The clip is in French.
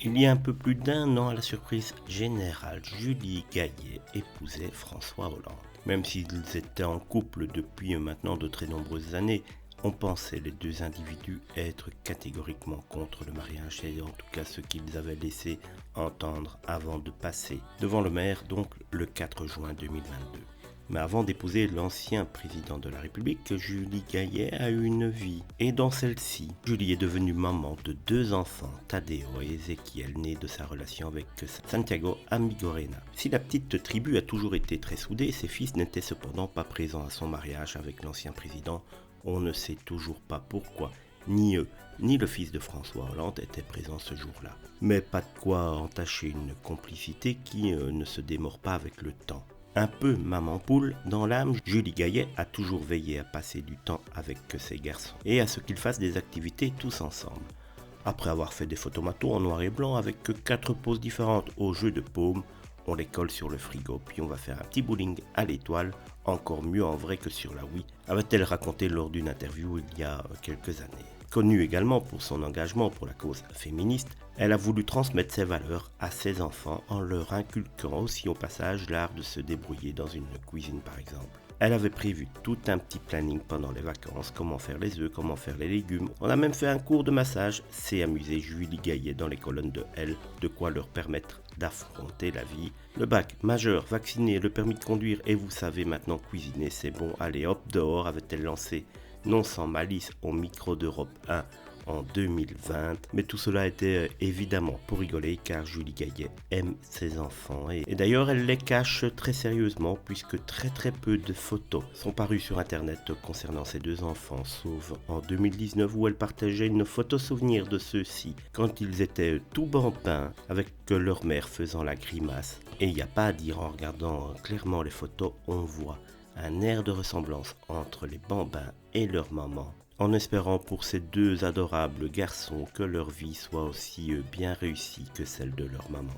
Il y a un peu plus d'un an, à la surprise générale, Julie Gaillet épousait François Hollande. Même s'ils étaient en couple depuis maintenant de très nombreuses années, on pensait les deux individus être catégoriquement contre le mariage, et en tout cas ce qu'ils avaient laissé entendre avant de passer devant le maire, donc le 4 juin 2022. Mais avant d'épouser l'ancien président de la République, Julie Gaillet a eu une vie. Et dans celle-ci, Julie est devenue maman de deux enfants, Tadeo et Ezequiel, nés de sa relation avec Santiago Amigorena. Si la petite tribu a toujours été très soudée, ses fils n'étaient cependant pas présents à son mariage avec l'ancien président. On ne sait toujours pas pourquoi. Ni eux, ni le fils de François Hollande étaient présents ce jour-là. Mais pas de quoi entacher une complicité qui ne se démord pas avec le temps. Un peu maman poule, dans l'âme, Julie Gaillet a toujours veillé à passer du temps avec ses garçons et à ce qu'ils fassent des activités tous ensemble. Après avoir fait des photomatos en noir et blanc avec 4 poses différentes au jeu de paume, on les colle sur le frigo, puis on va faire un petit bowling à l'étoile, encore mieux en vrai que sur la Wii, avait-elle raconté lors d'une interview il y a quelques années. Connue également pour son engagement pour la cause féministe, elle a voulu transmettre ses valeurs à ses enfants en leur inculquant aussi au passage l'art de se débrouiller dans une cuisine par exemple. Elle avait prévu tout un petit planning pendant les vacances, comment faire les œufs, comment faire les légumes. On a même fait un cours de massage, c'est amusé Julie Gaillet dans les colonnes de Elle, de quoi leur permettre d'affronter la vie. Le bac, majeur, vacciné, le permis de conduire et vous savez maintenant cuisiner, c'est bon, allez hop dehors, avait-elle lancé, non sans malice au micro d'Europe 1 en 2020, mais tout cela était évidemment pour rigoler car Julie Gaillet aime ses enfants et d'ailleurs elle les cache très sérieusement puisque très peu de photos sont parues sur internet concernant ses deux enfants, sauf en 2019 où elle partageait une photo souvenir de ceux-ci quand ils étaient tout bambins avec leur mère faisant la grimace. Et il n'y a pas à dire, en regardant clairement les photos, on voit un air de ressemblance entre les bambins et leur maman, en espérant pour ces deux adorables garçons que leur vie soit aussi bien réussie que celle de leur maman.